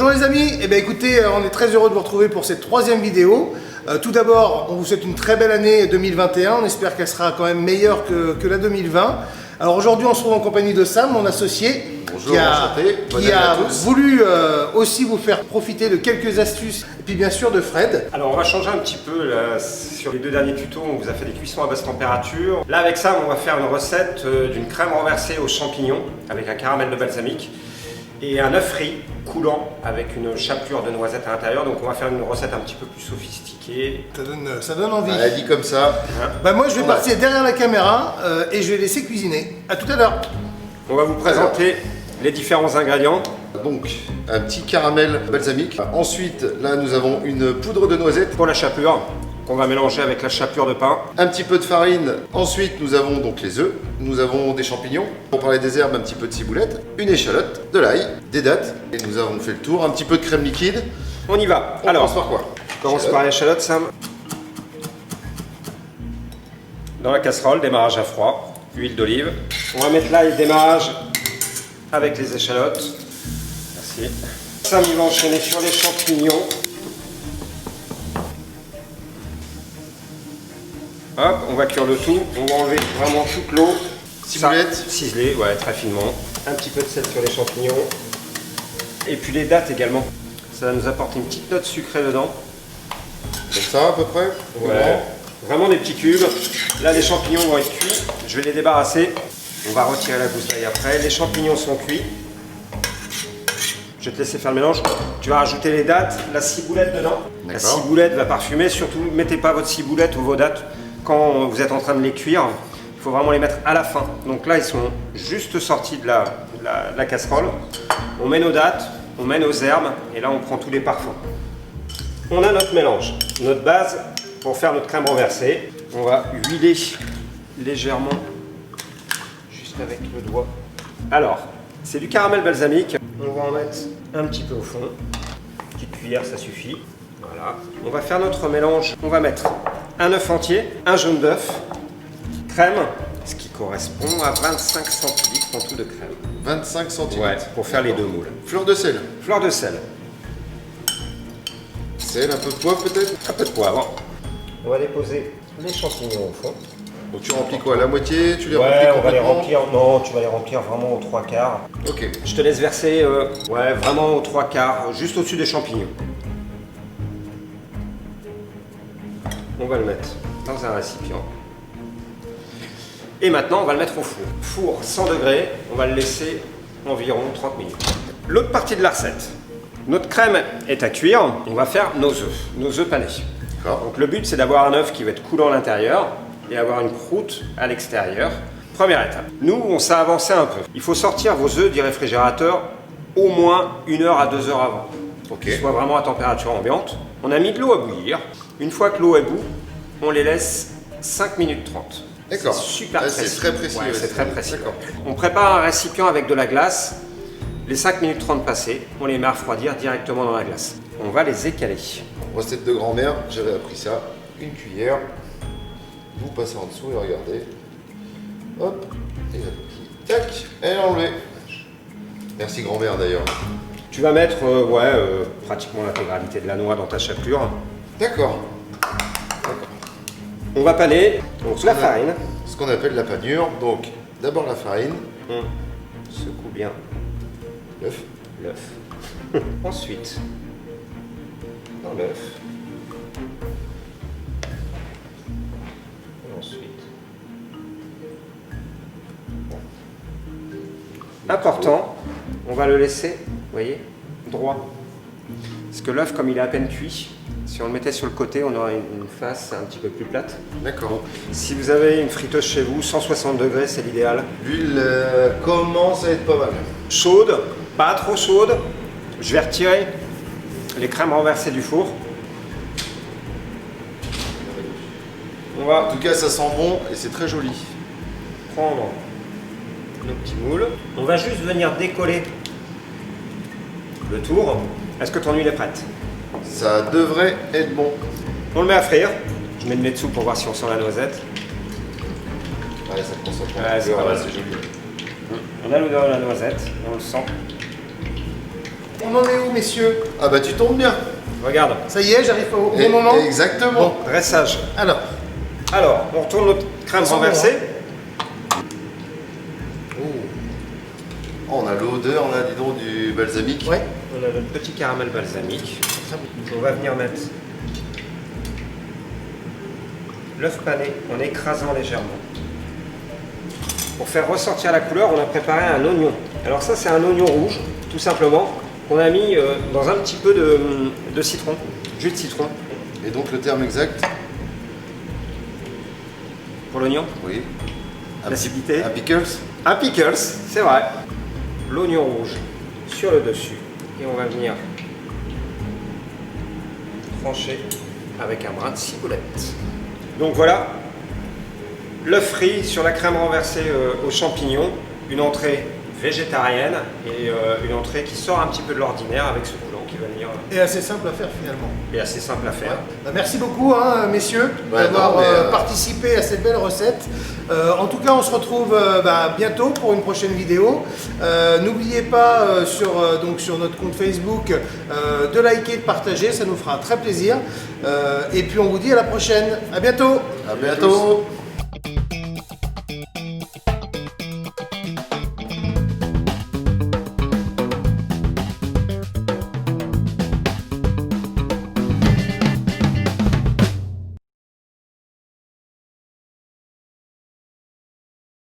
Bonjour les amis, eh bien, écoutez, on est très heureux de vous retrouver pour cette troisième vidéo. Tout d'abord, on vous souhaite une très belle année 2021, on espère qu'elle sera quand même meilleure que la 2020. Alors aujourd'hui, on se trouve en compagnie de Sam, mon associé. Bonjour, enchanté. Qui a voulu aussi vous faire profiter de quelques astuces, et puis bien sûr de Fred. Alors on va changer un petit peu là, sur les deux derniers tutos, on vous a fait des cuissons à basse température. Là avec ça on va faire une recette d'une crème renversée aux champignons avec un caramel de balsamique et un œuf frit coulant avec une chapelure de noisettes à l'intérieur. Donc on va faire une recette un petit peu plus sophistiquée. Ça donne envie. Elle a dit comme ça. Bah moi je vais partir derrière la caméra et je vais laisser cuisiner. A tout à l'heure. On va vous présenter les différents ingrédients. Donc, un petit caramel balsamique. Ensuite, là, nous avons une poudre de noisette. Pour la chapelure, qu'on va mélanger avec la chapelure de pain. Un petit peu de farine. Ensuite, nous avons donc les œufs. Nous avons des champignons. Pour parler des herbes, un petit peu de ciboulette. Une échalote, de l'ail, des dattes. Et nous avons fait le tour. Un petit peu de crème liquide. On y va. On commence par quoi? On commence par l'échalote, Sam. Dans la casserole, démarrage à froid. Huile d'olive. On va mettre là le démarrage avec les échalotes. Merci. Sam, il va enchaîner sur les champignons. Hop, on va cuire le tout. On va enlever vraiment toute l'eau. Ciboulette. Ciselée, ouais, très finement. Un petit peu de sel sur les champignons. Et puis les dattes également. Ça va nous apporter une petite note sucrée dedans. Comme ça, à peu près. Ouais. Vraiment des petits cubes. Là, les champignons vont être cuits. Je vais les débarrasser. On va retirer la gousse d'ail après. Les champignons sont cuits. Je vais te laisser faire le mélange. Tu vas rajouter les dattes, la ciboulette dedans. La ciboulette va parfumer. Surtout, ne mettez pas votre ciboulette ou vos dattes quand vous êtes en train de les cuire. Il faut vraiment les mettre à la fin. Donc là, ils sont juste sortis de la casserole. On met nos dattes, on met nos herbes et là, on prend tous les parfums. On a notre mélange, notre base pour faire notre crème renversée. On va huiler légèrement juste avec le doigt. Alors, c'est du caramel balsamique. On va en mettre un petit peu au fond. Une petite cuillère, ça suffit. Voilà. On va faire notre mélange. On va mettre un œuf entier, un jaune d'œuf, crème, ce qui correspond à 25 centilitres en tout de crème. 25 centilitres. Ouais, pour faire les deux moules. Fleur de sel. Fleur de sel. Sel, un peu de poivre peut-être. Un peu de poivre. On va déposer les champignons au fond. Donc tu remplis quoi? La moitié? Tu les remplis Ouais, on va les complètement? remplir. Non, tu vas les remplir vraiment aux trois quarts. Ok. Je te laisse verser, ouais, vraiment aux trois quarts, juste au-dessus des champignons. On va le mettre dans un récipient. Et maintenant, on va le mettre au four. Four 100 degrés, on va le laisser environ 30 minutes. L'autre partie de la recette. Notre crème est à cuire, on va faire nos œufs panés. Donc le but, c'est d'avoir un œuf qui va être coulant à l'intérieur et avoir une croûte à l'extérieur. Première étape. Nous, on s'est avancé un peu. Il faut sortir vos œufs du réfrigérateur au moins 1 heure à 2 heures avant. Pour qu'ils soient vraiment à température ambiante. On a mis de l'eau à bouillir. Une fois que l'eau est bout, on les laisse 5 minutes 30. D'accord. C'est super précis. C'est très précis. Ouais, Ouais, c'est très précis. D'accord. On prépare un récipient avec de la glace. Les 5 minutes 30 passées, on les met à refroidir directement dans la glace. On va les écaler. Recette de grand-mère, j'avais appris ça. Une cuillère. Vous passez en dessous et regardez. Hop. Et la petite. Tac. Elle est enlevée. Merci grand-mère d'ailleurs. Tu vas mettre pratiquement l'intégralité de la noix dans ta chapelure. D'accord. On va paner donc la farine. Ce qu'on appelle la panure. Donc d'abord la farine. On secoue bien l'œuf. Ensuite, dans l'œuf. Et ensuite. Important, on va le laisser, vous voyez, droit. Parce que l'œuf, comme il est à peine cuit, si on le mettait sur le côté, on aurait une face un petit peu plus plate. D'accord. Si vous avez une friteuse chez vous, 160 degrés, c'est l'idéal. L'huile commence à être pas mal. Chaude, pas trop chaude. Je vais retirer les crèmes renversées du four. On va En tout cas, ça sent bon et c'est très joli. prendre nos petits moules. On va juste venir décoller le tour. Est-ce que ton huile est prête? Ça devrait être bon. On le met à frire. Je mets le nez dessous pour voir si on sent la noisette. Ouais, ça commence à prendre. Ouais, c'est pas mal. c'est joli. On a l'odeur de la noisette, on le sent. On en est où, messieurs? Ah bah tu tombes bien. Regarde, Ça y est, j'arrive au bon moment. Exactement. Bon. dressage. Alors, Alors, on retourne notre crème Ça sent renversée. Oh, on a l'odeur là, dis donc, du balsamique. ouais. On a notre petit caramel balsamique. On va venir mettre l'œuf pané en écrasant légèrement. Pour faire ressortir la couleur, on a préparé un oignon. Alors ça, c'est un oignon rouge, tout simplement, qu'on a mis dans un petit peu de citron, jus de citron. Et donc le terme exact? Pour l'oignon, Oui. l'acidité. Un pickles? Un pickles, c'est vrai. L'oignon rouge sur le dessus. Et on va venir trancher avec un brin de ciboulette. Donc voilà, l'œuf frit sur la crème renversée aux champignons, une entrée végétarienne et une entrée qui sort un petit peu de l'ordinaire avec ce coulant qui va venir Et assez simple à faire finalement. et assez simple à faire. Bah, merci beaucoup, hein, messieurs, Ouais, d'avoir non, mais, participé à cette belle recette. En tout cas, on se retrouve bientôt pour une prochaine vidéo. N'oubliez pas sur notre compte Facebook de liker, de partager, ça nous fera très plaisir. Et puis on vous dit à la prochaine. À bientôt. À bientôt.